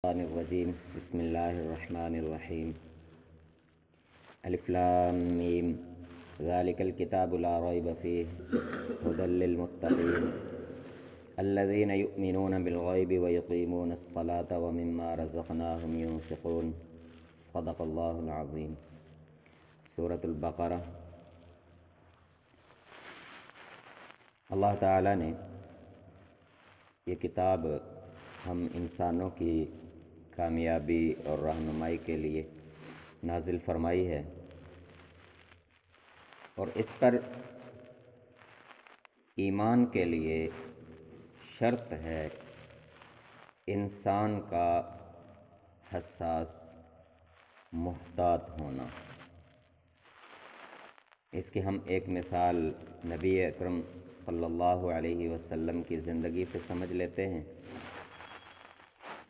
الشيطان الرجيم بسم الله الرحمن الرحيم الف لام ميم ذلك الكتاب لا ريب فيه هدى للمتقين الذين يؤمنون بالغيب ويقيمون الصلاة ومما رزقناهم ينفقون صدق الله العظيم۔ سورۃ البقرہ۔ اللہ تعالیٰ نے یہ کتاب ہم انسانوں کی کامیابی اور رہنمائی کے لیے نازل فرمائی ہے، اور اس پر ایمان کے لیے شرط ہے انسان کا حساس محتاط ہونا۔ اس کی ہم ایک مثال نبی اکرم صلی اللہ علیہ وسلم کی زندگی سے سمجھ لیتے ہیں۔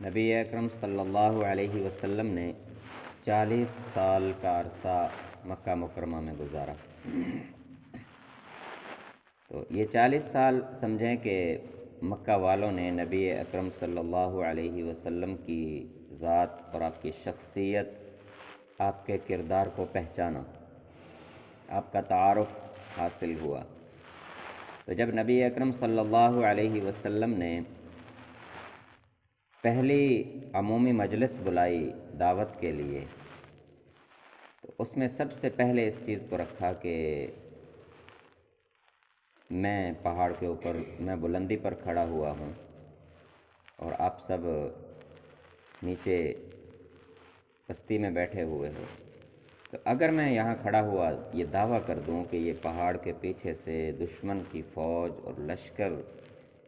نبی اکرم صلی اللہ علیہ وسلم نے 40 سال کا عرصہ مکہ مکرمہ میں گزارا۔ تو یہ 40 سال سمجھیں کہ مکہ والوں نے نبی اکرم صلی اللہ علیہ وسلم کی ذات اور آپ کی شخصیت، آپ کے کردار کو پہچانا، آپ کا تعارف حاصل ہوا۔ تو جب نبی اکرم صلی اللہ علیہ وسلم نے پہلی عمومی مجلس بلائی دعوت کے لیے، تو اس میں سب سے پہلے اس چیز کو رکھا کہ میں پہاڑ کے اوپر، میں بلندی پر کھڑا ہوا ہوں اور آپ سب نیچے بستی میں بیٹھے ہوئے ہو۔ تو اگر میں یہاں کھڑا ہوا یہ دعویٰ کر دوں کہ یہ پہاڑ کے پیچھے سے دشمن کی فوج اور لشکر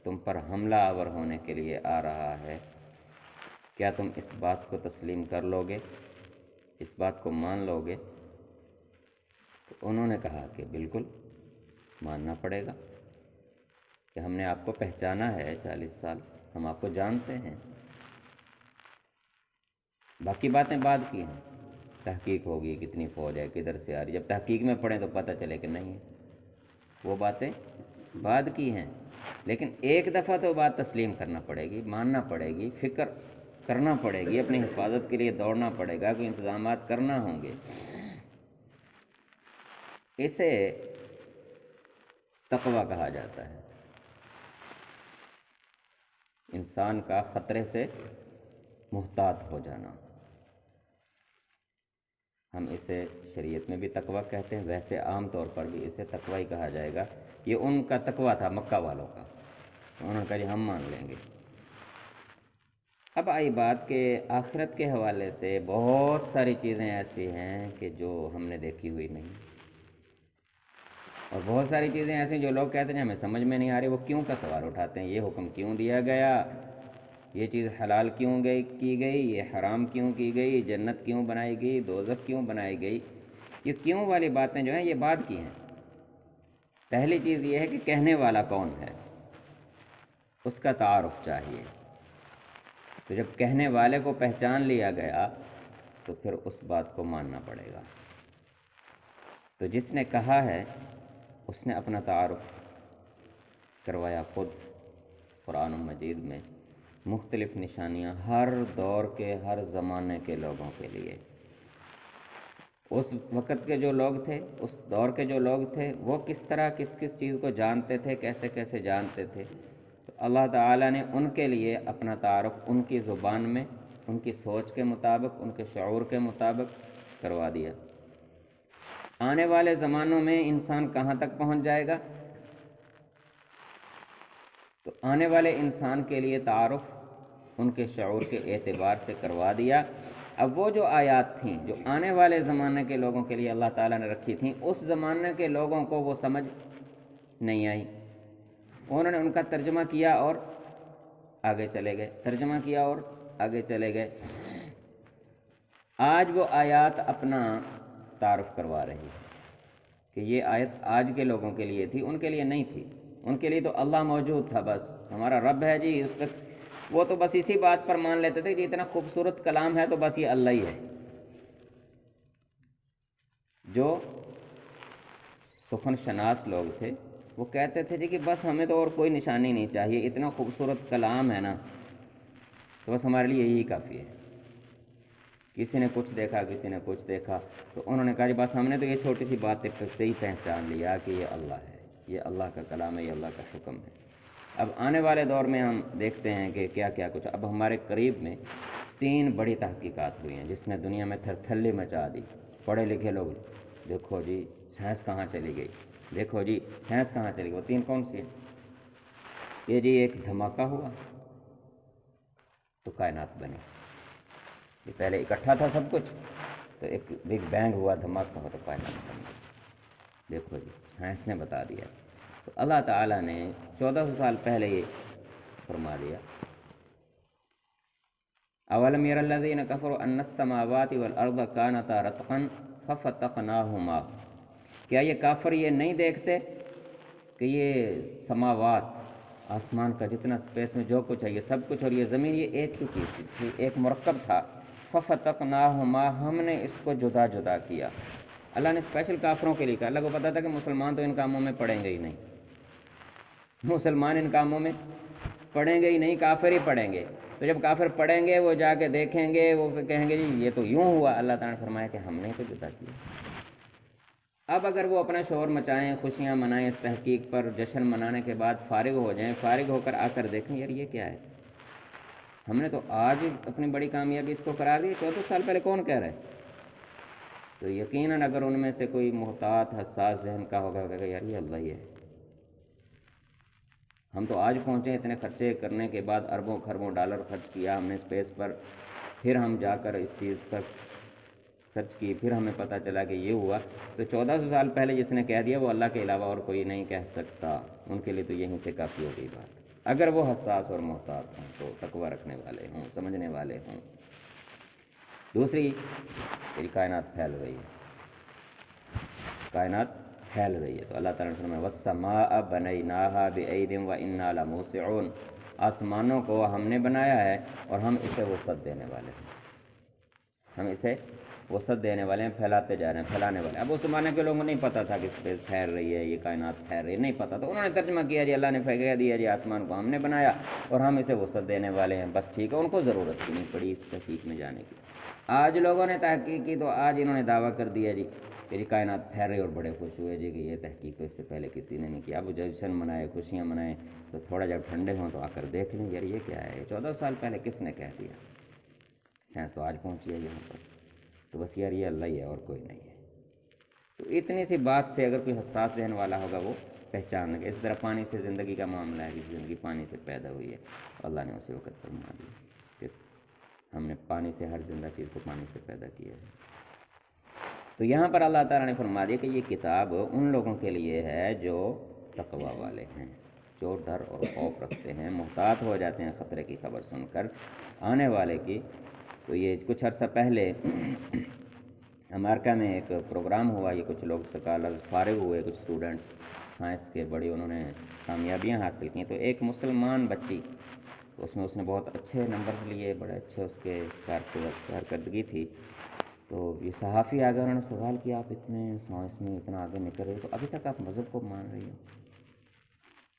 تم پر حملہ آور ہونے کے لیے آ رہا ہے، کیا تم اس بات کو تسلیم کر لو گے، اس بات کو مان لو گے؟ تو انہوں نے کہا کہ بالکل ماننا پڑے گا، کہ ہم نے آپ کو پہچانا ہے 40 سال، ہم آپ کو جانتے ہیں۔ باقی باتیں بعد کی ہیں، تحقیق ہوگی کتنی فوج ہے، کدھر سے آ رہی، جب تحقیق میں پڑھیں تو پتہ چلے کہ نہیں، وہ باتیں بعد کی ہیں۔ لیکن ایک دفعہ تو بات تسلیم کرنا پڑے گی، ماننا پڑے گی، فکر کرنا پڑے گی، اپنی حفاظت کے لیے دوڑنا پڑے گا، کوئی انتظامات کرنا ہوں گے۔ اسے تقویٰ کہا جاتا ہے، انسان کا خطرے سے محتاط ہو جانا۔ ہم اسے شریعت میں بھی تقویٰ کہتے ہیں، ویسے عام طور پر بھی اسے تقویٰ ہی کہا جائے گا۔ یہ ان کا تقویٰ تھا مکہ والوں کا، انہوں نے کہا جی ہم مان لیں گے۔ اب آئی بات کہ آخرت کے حوالے سے بہت ساری چیزیں ایسی ہیں کہ جو ہم نے دیکھی ہوئی نہیں، اور بہت ساری چیزیں ایسی جو لوگ کہتے ہیں ہمیں سمجھ میں نہیں آ رہی، وہ کیوں کا سوال اٹھاتے ہیں، یہ حکم کیوں دیا گیا، یہ چیز حلال کیوں کی گئی، یہ حرام کیوں کی گئی، جنت کیوں بنائی گئی، دوزخ کیوں بنائی گئی۔ یہ کیوں والی باتیں جو ہیں یہ بعد کی ہیں۔ پہلی چیز یہ ہے کہ کہنے والا کون ہے، اس کا تعارف چاہیے۔ تو جب کہنے والے کو پہچان لیا گیا تو پھر اس بات کو ماننا پڑے گا۔ تو جس نے کہا ہے اس نے اپنا تعارف کروایا خود، قرآن مجید میں مختلف نشانیاں ہر دور کے، ہر زمانے کے لوگوں کے لیے۔ اس وقت کے جو لوگ تھے، اس دور کے جو لوگ تھے، وہ کس طرح کس کس چیز کو جانتے تھے، کیسے کیسے جانتے تھے، تو اللہ تعالیٰ نے ان کے لیے اپنا تعارف ان کی زبان میں، ان کی سوچ کے مطابق، ان کے شعور کے مطابق کروا دیا۔ آنے والے زمانوں میں انسان کہاں تک پہنچ جائے گا، تو آنے والے انسان کے لیے تعارف ان کے شعور کے اعتبار سے کروا دیا۔ اب وہ جو آیات تھیں جو آنے والے زمانے کے لوگوں کے لیے اللہ تعالیٰ نے رکھی تھیں، اس زمانے کے لوگوں کو وہ سمجھ نہیں آئی، انہوں نے ان کا ترجمہ کیا اور آگے چلے گئے، ترجمہ کیا اور آگے چلے گئے۔ آج وہ آیات اپنا تعارف کروا رہی ہے کہ یہ آیت آج کے لوگوں کے لیے تھی، ان کے لیے نہیں تھی۔ ان کے لیے تو اللہ موجود تھا، بس ہمارا رب ہے جی، اس کا وہ تو بس اسی بات پر مان لیتے تھے کہ اتنا خوبصورت کلام ہے تو بس یہ اللہ ہی ہے۔ جو سخن شناس لوگ تھے وہ کہتے تھے جی کہ بس ہمیں تو اور کوئی نشانی نہیں چاہیے، اتنا خوبصورت کلام ہے نا، تو بس ہمارے لیے یہی کافی ہے۔ کسی نے کچھ دیکھا، کسی نے کچھ دیکھا، تو انہوں نے کہا جی بس ہم نے تو یہ چھوٹی سی بات سے ہی پہچان لیا کہ یہ اللہ ہے، یہ اللہ کا کلام ہے، یہ اللہ کا حکم ہے۔ اب آنے والے دور میں ہم دیکھتے ہیں کہ کیا کیا کچھ، اب ہمارے قریب میں 3 بڑی تحقیقات ہوئی ہیں جس نے دنیا میں تھرتھلی مچا دی۔ پڑھے لکھے لوگ، دیکھو جی سائنس کہاں چلی گئی، دیکھو جی سائنس کہاں چلی گئی۔ وہ 3 کون سی ہیں؟ یہ جی ایک دھماکہ ہوا تو کائنات بنی، یہ پہلے اکٹھا تھا سب کچھ، تو ایک بگ بینگ ہوا، دھماکہ ہوا تو کائنات بن گئی۔ دیکھو جی سائنس نے بتا دیا۔ تو اللہ تعالیٰ نے 1400 سال پہلے یہ فرما دیا، اولم یر الذین کفروا ان السماوات والارض کانتا رتقا ففتقناہما، کیا یہ کافر یہ نہیں دیکھتے کہ یہ سماوات، آسمان کا جتنا اسپیس میں جو کچھ ہے یہ سب کچھ، اور یہ زمین، یہ ایک ہی چیز تھی، ایک مرکب تھا۔ ففتقناہما، ہم نے اس کو جدا جدا کیا۔ اللہ نے اسپیشل کافروں کے لیے کہا۔ اللہ کو پتا تھا کہ مسلمان تو ان کاموں میں پڑیں گے ہی نہیں، مسلمان ان کاموں میں پڑھیں گے ہی نہیں، کافر ہی پڑھیں گے۔ تو جب کافر پڑھیں گے وہ جا کے دیکھیں گے، وہ کہیں گے جی یہ تو یوں ہوا۔ اللہ تعالیٰ نے فرمایا کہ ہم نے تو جدا کیا۔ اب اگر وہ اپنا شور مچائیں، خوشیاں منائیں، اس تحقیق پر جشن منانے کے بعد فارغ ہو جائیں، فارغ ہو کر آ کر دیکھیں یار یہ کیا ہے، ہم نے تو آج اپنی بڑی کامیابی اس کو قرار دی، 14 سال پہلے کون کہہ رہا ہے؟ تو یقیناً اگر ان میں سے کوئی محتاط حساس ذہن کا ہوگا کہ یار یہ اللہ ہی ہے۔ ہم تو آج پہنچے، اتنے خرچے کرنے کے بعد اربوں خربوں ڈالر خرچ کیا ہم نے اسپیس پر، پھر ہم جا کر اس چیز پر سرچ کی، پھر ہمیں پتہ چلا کہ یہ ہوا۔ تو 1400 سال پہلے جس نے کہہ دیا وہ اللہ کے علاوہ اور کوئی نہیں کہہ سکتا، ان کے لیے تو یہیں سے کافی ہو گئی بات، اگر وہ حساس اور محتاط ہوں تو، تقویٰ رکھنے والے ہوں، سمجھنے والے ہوں۔ دوسری، یہ کائنات پھیل رہی ہے، کائنات پھیل رہی ہے، تو اللہ تعالیٰ نے فرمایا وَالسَّمَاءَ بَنَيْنَاهَا بِأَيْدٍ وَإِنَّا لَمُوسِعُونَ، آسمانوں کو ہم نے بنایا ہے اور ہم اسے وسعت دینے والے ہیں، ہم اسے وسعت دینے والے ہیں، پھیلاتے جا رہے ہیں، پھیلانے والے ہیں۔ اب اس زمانے کے لوگوں کو نہیں پتہ تھا کہ اسپیس پھیل رہی ہے، یہ کائنات پھیل رہی ہے، نہیں پتہ، تو انہوں نے ترجمہ کیا جی اللہ نے کہہ دیا جی آسمان کو ہم نے بنایا اور ہم اسے وسعت دینے والے ہیں، بس ٹھیک ہے، ان کو ضرورت ہی نہیں پڑی اس تحقیق میں جانے کی۔ آج لوگوں نے تحقیق کی تو آج انہوں نے دعویٰ کر دیا جی کہ جی کائنات پھیل رہی، اور بڑے خوش ہوئے جی کہ یہ تحقیق تو اس سے پہلے کسی نے نہیں کیا۔ اب جشن منائے، خوشیاں منائیں، تو تھوڑا جب ٹھنڈے ہوں تو آ کر دیکھ لیں یار یہ کیا ہے، 14 سال پہلے کس نے کہہ دیا، سائنس تو آج پہنچی ہے یہاں پر، تو بس یار یہ اللہ ہی ہے اور کوئی نہیں ہے۔ تو اتنی سی بات سے اگر کوئی حساس ذہن والا ہوگا وہ پہچان لگے۔ اس طرح پانی سے زندگی کا معاملہ ہے کہ زندگی پانی سے پیدا ہوئی ہے، اللہ نے اسی وقت فرما دیا کہ ہم نے پانی سے، ہر زندہ چیز کو پانی سے پیدا کیا ہے۔ تو یہاں پر اللہ تعالیٰ نے فرما دیا کہ یہ کتاب ان لوگوں کے لیے ہے جو تقویٰ والے ہیں، جو ڈر اور خوف رکھتے ہیں، محتاط ہو جاتے ہیں خطرے کی خبر سن کر آنے والے کی۔ تو یہ کچھ عرصہ پہلے امریکہ میں ایک پروگرام ہوا، یہ کچھ لوگ سکالرز فارغ ہوئے، کچھ اسٹوڈنٹس سائنس کے، بڑی انہوں نے کامیابیاں حاصل کیں۔ تو ایک مسلمان بچی، اس میں اس نے بہت اچھے نمبرز لیے، بڑے اچھے اس کے کارکردگی تھی۔ تو یہ صحافی آگے انہوں نے سوال کیا آپ اتنے سائنس میں اتنا آگے نکل رہے ہو تو ابھی تک آپ مذہب کو مان رہی ہو؟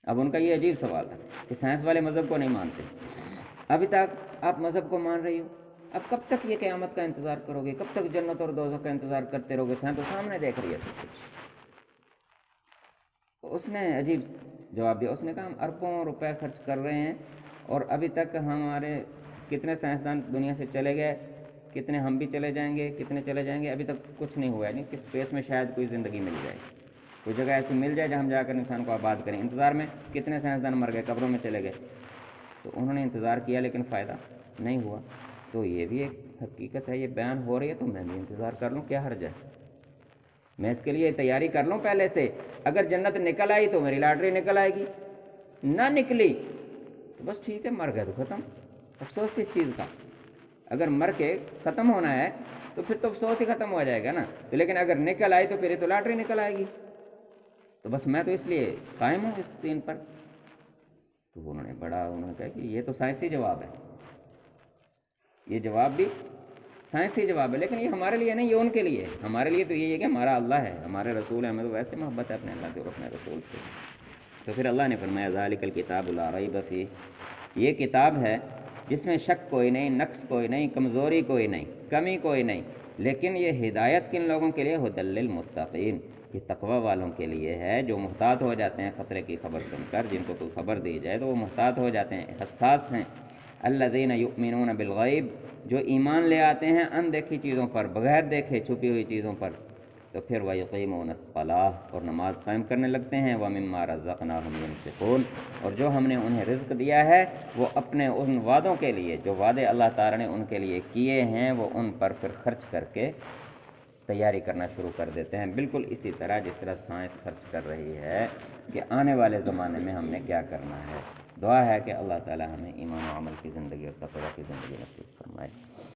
اب ان کا یہ عجیب سوال تھا کہ سائنس والے مذہب کو نہیں مانتے، ابھی تک آپ مذہب کو مان رہی ہو، اب کب تک یہ قیامت کا انتظار کرو گے، کب تک جنت اور دوزخ کا انتظار کرتے رہو گے، سائنس تو سامنے دیکھ رہی ہے سب کچھ۔ اس نے عجیب جواب دیا، اس نے کہا ہم اربوں روپے خرچ کر رہے ہیں اور ابھی تک ہمارے کتنے سائنسدان دنیا سے چلے گئے، کتنے ہم بھی چلے جائیں گے، کتنے چلے جائیں گے، ابھی تک کچھ نہیں ہوا ہے، نہیں کہ اسپیس میں شاید کوئی زندگی مل جائے، کوئی جگہ ایسی مل جائے جہاں ہم جا کر انسان کو آباد کریں۔ انتظار میں کتنے سائنسدان مر گئے، قبروں میں چلے گئے۔ تو انہوں نے انتظار کیا لیکن فائدہ نہیں ہوا۔ تو یہ بھی ایک حقیقت ہے، یہ بیان ہو رہی ہے تو میں بھی انتظار کر لوں، کیا حرج ہے، میں اس کے لیے تیاری کر لوں پہلے سے۔ اگر جنت نکل آئی تو میری لاٹری نکل آئے گی، نہ نکلی تو بس ٹھیک ہے، مر گئے تو ختم، افسوس کس چیز کا۔ اگر مر کے ختم ہونا ہے تو پھر تو افسوس ہی ختم ہو جائے گا نا، تو لیکن اگر نکل آئی تو پھر تو لاٹری نکل آئے گی۔ تو بس میں تو اس لیے قائم ہوں اس دین پر۔ تو انہوں نے کہا کہ یہ تو سائنسی جواب ہے، یہ جواب بھی سائنسی جواب ہے، لیکن یہ ہمارے لیے نہیں، یہ ان کے لیے ہے۔ ہمارے لیے تو یہ ہے کہ ہمارا اللہ ہے، ہمارے رسول ہے، ہمیں تو ویسے محبت ہے اپنے اللہ سے اور اپنے رسول سے۔ تو پھر اللہ نے فرمایا ذالک الکتاب لا ریب فیہ، یہ کتاب ہے جس میں شک کوئی نہیں، نقص کوئی نہیں، کمزوری کوئی نہیں، کمی کوئی نہیں، لیکن یہ ہدایت کن لوگوں کے لیے؟ ھدی للمتقین، یہ تقوی والوں کے لیے ہے، جو محتاط ہو جاتے ہیں خطرے کی خبر سن کر، جن کو کوئی خبر دی جائے تو وہ محتاط ہو جاتے ہیں، حساس ہیں۔ الذین یؤمنون بالغیب، جو ایمان لے آتے ہیں ان دیکھی چیزوں پر، بغیر دیکھے چھپی ہوئی چیزوں پر، تو پھر وَيُقِيمُونَ الصَّلَاۃَ، اور نماز قائم کرنے لگتے ہیں، وَمِمَّا رَزَقْنَاهُمْ يُنْفِقُونَ، اور جو ہم نے انہیں رزق دیا ہے وہ اپنے ان وعدوں کے لیے، جو وعدے اللہ تعالیٰ نے ان کے لیے کیے ہیں، وہ ان پر پھر خرچ کر کے تیاری کرنا شروع کر دیتے ہیں، بالکل اسی طرح جس طرح سائنس خرچ کر رہی ہے کہ آنے والے زمانے میں ہم نے کیا کرنا ہے۔ دعا ہے کہ اللہ تعالیٰ ہمیں ایمان و عمل کی زندگی اور تقوی کی زندگی نصیب فرمائے۔